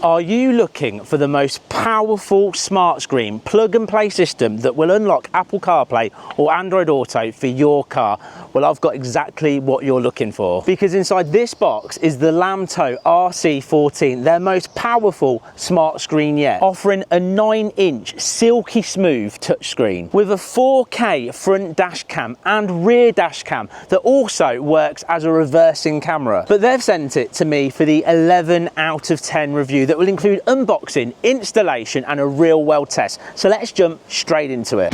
Are you looking for the most powerful smart screen plug and play system that will unlock Apple CarPlay or Android Auto for your car? Well, I've got exactly what you're looking for, because inside this box is the Lamtto RC14, their most powerful smart screen yet, offering a 9-inch silky smooth touchscreen with a 4K front dash cam and rear dash cam that also works as a reversing camera. But they've sent it to me for the 11 out of 10 review that will include unboxing, installation and a real world test. So let's jump straight into it.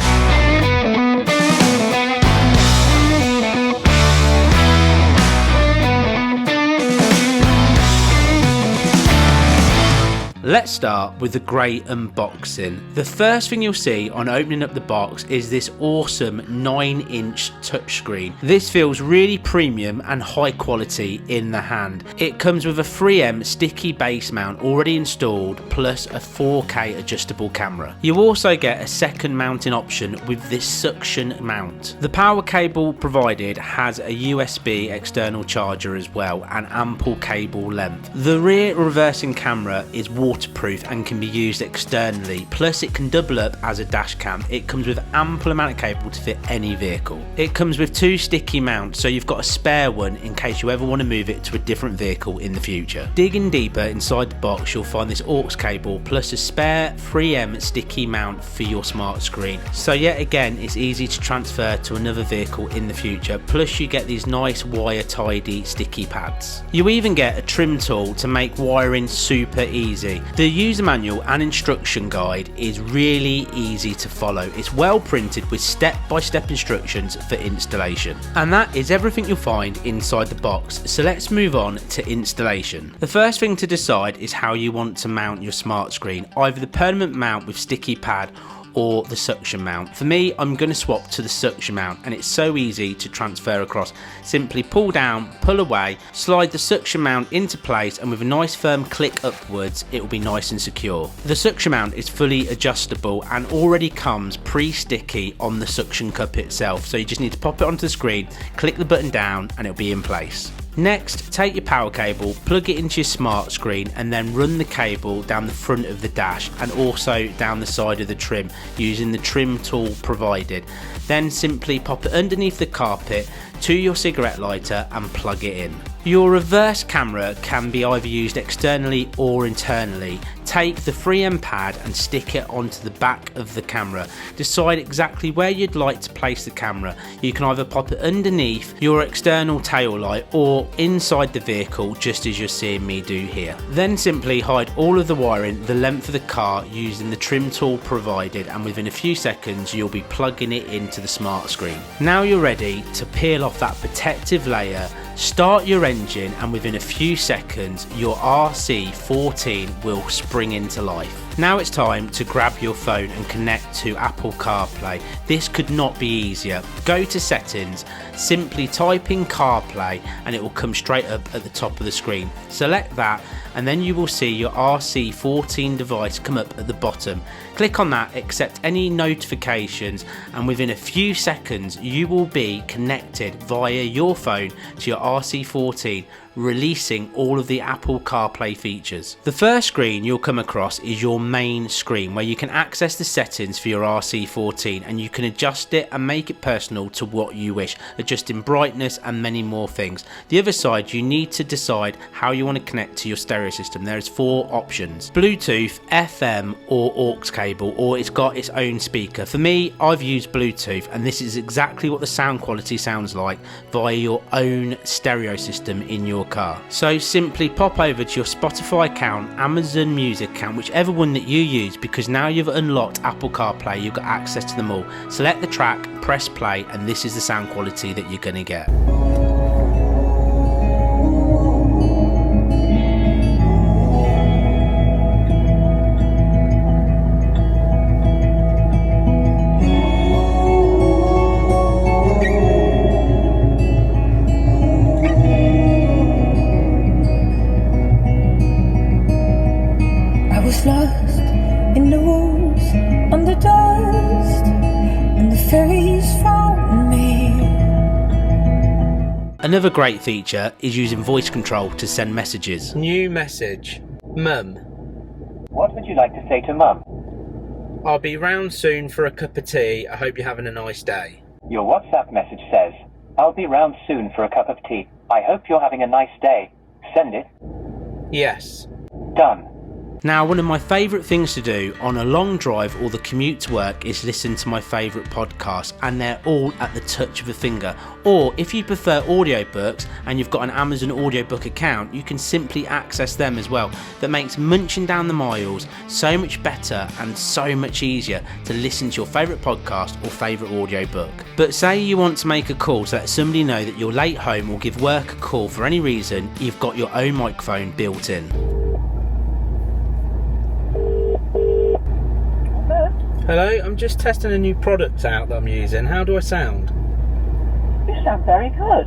Let's start with the great unboxing. The first thing you'll see on opening up the box is this awesome 9-inch touchscreen. This feels really premium and high quality in the hand. It comes with a 3M sticky base mount already installed, plus a 4K adjustable camera. You also get a second mounting option with this suction mount. The power cable provided has a USB external charger as well and ample cable length. The rear reversing camera is waterproof and can be used externally, plus it can double up as a dash cam. It comes with ample amount of cable to fit any vehicle. It comes with 2 sticky mounts, so you've got a spare one in case you ever want to move it to a different vehicle in the future. Digging deeper inside the box, you'll find this aux cable plus a spare 3M sticky mount for your smart screen. So yet again, it's easy to transfer to another vehicle in the future, plus you get these nice wire tidy sticky pads. You even get a trim tool to make wiring super easy. The user manual and instruction guide is really easy to follow. It's well printed with step-by-step instructions for installation. And that is everything you'll find inside the box. So let's move on to installation. The first thing to decide is how you want to mount your smart screen, either the permanent mount with sticky pad or the suction mount. For me, I'm going to swap to the suction mount, and it's so easy to transfer across. Simply pull down, pull away, slide the suction mount into place, and with a nice firm click upwards, it will be nice and secure. The suction mount is fully adjustable and already comes pre-sticky on the suction cup itself, so you just need to pop it onto the screen, click the button down, and it'll be in place. Next, take your power cable, plug it into your smart screen, and then run the cable down the front of the dash and also down the side of the trim using the trim tool provided. Then simply pop it underneath the carpet to your cigarette lighter and plug it in. Your reverse camera can be either used externally or internally. Take the 3M pad and stick it onto the back of the camera. Decide exactly where you'd like to place the camera. You can either pop it underneath your external tail light or inside the vehicle, just as you're seeing me do here. Then simply hide all of the wiring the length of the car using the trim tool provided, and within a few seconds you'll be plugging it into the smart screen. Now you're ready to peel off that protective layer, start your engine, and within a few seconds your RC14 will spring into life. Now it's time to grab your phone and connect to Apple CarPlay. This could not be easier. Go to settings, simply type in CarPlay and it will come straight up at the top of the screen. Select that and then you will see your RC14 device come up at the bottom. Click on that, accept any notifications, and within a few seconds you will be connected via your phone to your RC14, releasing all of the Apple CarPlay features. The first screen you'll come across is your main screen, where you can access the settings for your RC14 and you can adjust it and make it personal to what you wish, adjusting brightness and many more things. The other side, you need to decide how you want to connect to your stereo system. There's 4 options: Bluetooth, FM or aux cable, or it's got its own speaker. For me, I've used Bluetooth, and this is exactly what the sound quality sounds like via your own stereo system in your car. So simply pop over to your Spotify account, Amazon Music account, whichever one that you use, because now you've unlocked Apple CarPlay, you've got access to them all. Select the track, press play, and this is the sound quality that you're going to get. Lost in the woods, on the dust, and the fairies found me. Another great feature is using voice control to send messages. New message. Mum, What would you like to say to Mum? I'll be round soon for a cup of tea. I hope you're having a nice day. Your WhatsApp message says, I'll be round soon for a cup of tea. I hope you're having a nice day. Send it. Yes. Done. Now, one of my favourite things to do on a long drive or the commute to work is listen to my favourite podcasts, and they're all at the touch of a finger. Or if you prefer audiobooks and you've got an Amazon audiobook account, you can simply access them as well. That makes munching down the miles so much better and so much easier to listen to your favourite podcast or favourite audiobook. But say you want to make a call to let somebody know that you're late home or give work a call for any reason, you've got your own microphone built in. Hello, I'm just testing a new product out that I'm using. How do I sound? You sound very good.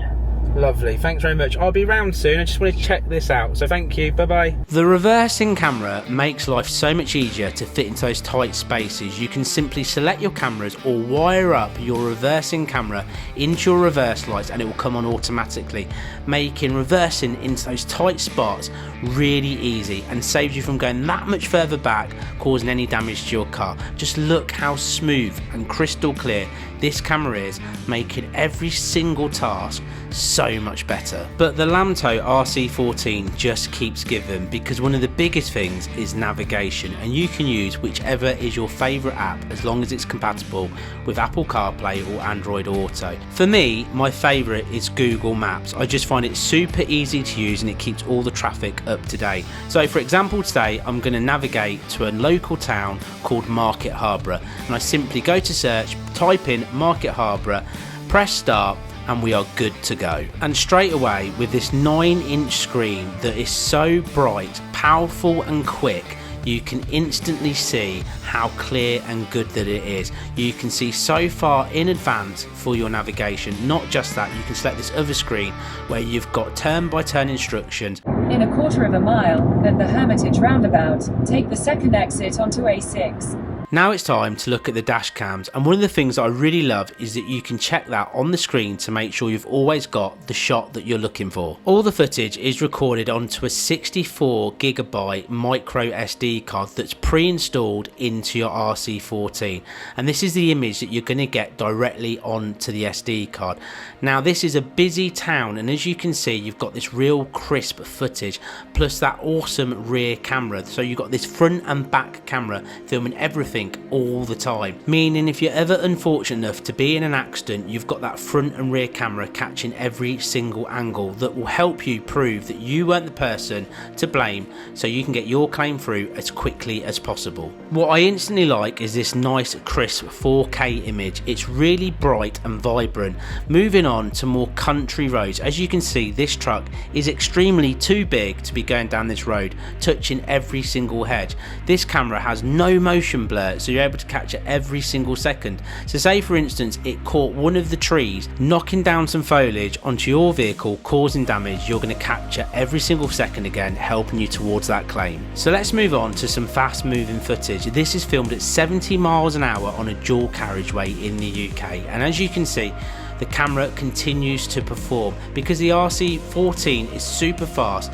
Lovely, thanks very much. I'll be round soon. I just want to check this out, so thank you, bye bye. The reversing camera makes life so much easier to fit into those tight spaces. You can simply select your cameras or wire up your reversing camera into your reverse lights and it will come on automatically, making reversing into those tight spots really easy and saves you from going that much further back, causing any damage to your car. Just look how smooth and crystal clear this camera is, making every single task so much better. But the Lamtto RC14 just keeps giving, because one of the biggest things is navigation, and you can use whichever is your favourite app as long as it's compatible with Apple CarPlay or Android Auto. For me, my favourite is Google Maps. I just find it super easy to use and it keeps all the traffic up to date. So for example, today I'm going to navigate to a local town called Market Harborough, and I simply go to search, type in Market Harborough, press start, and we are good to go. And straight away, with this 9-inch screen that is so bright, powerful and quick, you can instantly see how clear and good that it is. You can see so far in advance for your navigation. Not just that, you can select this other screen where you've got turn-by-turn instructions. In a quarter of a mile, at the Hermitage roundabout, take the second exit onto A6. Now it's time to look at the dash cams, and one of the things that I really love is that you can check that on the screen to make sure you've always got the shot that you're looking for. All the footage is recorded onto a 64GB micro SD card that's pre-installed into your RC14, and this is the image that you're going to get directly onto the SD card. Now this is a busy town, and as you can see, you've got this real crisp footage plus that awesome rear camera, so you've got this front and back camera filming everything all the time, meaning if you're ever unfortunate enough to be in an accident, you've got that front and rear camera catching every single angle that will help you prove that you weren't the person to blame, so you can get your claim through as quickly as possible. What I instantly like is this nice crisp 4K image. It's really bright and vibrant. Moving on to more country roads, as you can see, this truck is extremely too big to be going down this road, touching every single hedge. This camera has no motion blur, so you're able to capture every single second. So say for instance it caught one of the trees knocking down some foliage onto your vehicle, causing damage, you're going to capture every single second again, helping you towards that claim. So let's move on to some fast moving footage. This is filmed at 70 miles an hour on a dual carriageway in the UK, and as you can see, the camera continues to perform because the RC14 is super fast.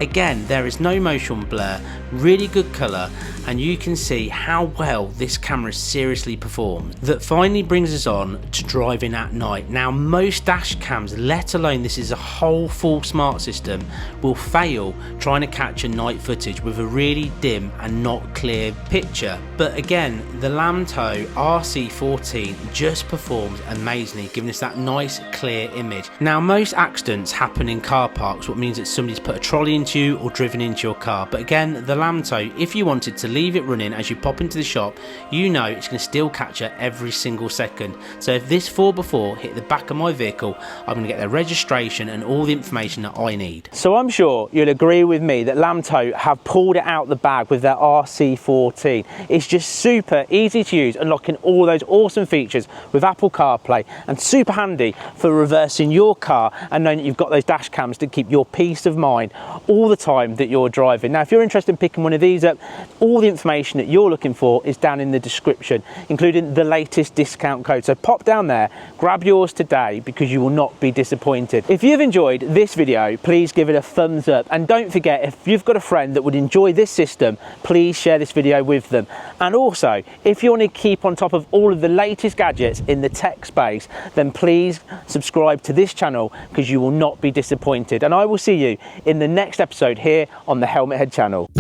Again, there is no motion blur, really good colour, and you can see how well this camera seriously performs. That finally brings us on to driving at night. Now most dash cams, let alone this is a whole full smart system, will fail trying to capture night footage with a really dim and not clear picture. But again, the Lamtto RC14 just performs amazingly, giving us that nice clear image. Now most accidents happen in car parks, what means that somebody's put a trolley into you or driven into your car. But again, the Lamtto, if you wanted to leave it running as you pop into the shop, you know it's going to still capture every single second. So if this 4x4 hit the back of my vehicle, I'm going to get their registration and all the information that I need. So I'm sure you'll agree with me that Lamtto have pulled it out the bag with their RC14. It's just super easy to use, unlocking all those awesome features with Apple CarPlay, and super handy for reversing your car and knowing that you've got those dash cams to keep your peace of mind all the time that you're driving. Now if you're interested in picking one of these up, all the the information that you're looking for is down in the description, including the latest discount code. So pop down there, grab yours today, because you will not be disappointed. If you've enjoyed this video, please give it a thumbs up, and don't forget, if you've got a friend that would enjoy this system, please share this video with them. And also, if you want to keep on top of all of the latest gadgets in the tech space, then please subscribe to this channel, because you will not be disappointed. And I will see you in the next episode here on the Helmet Head channel.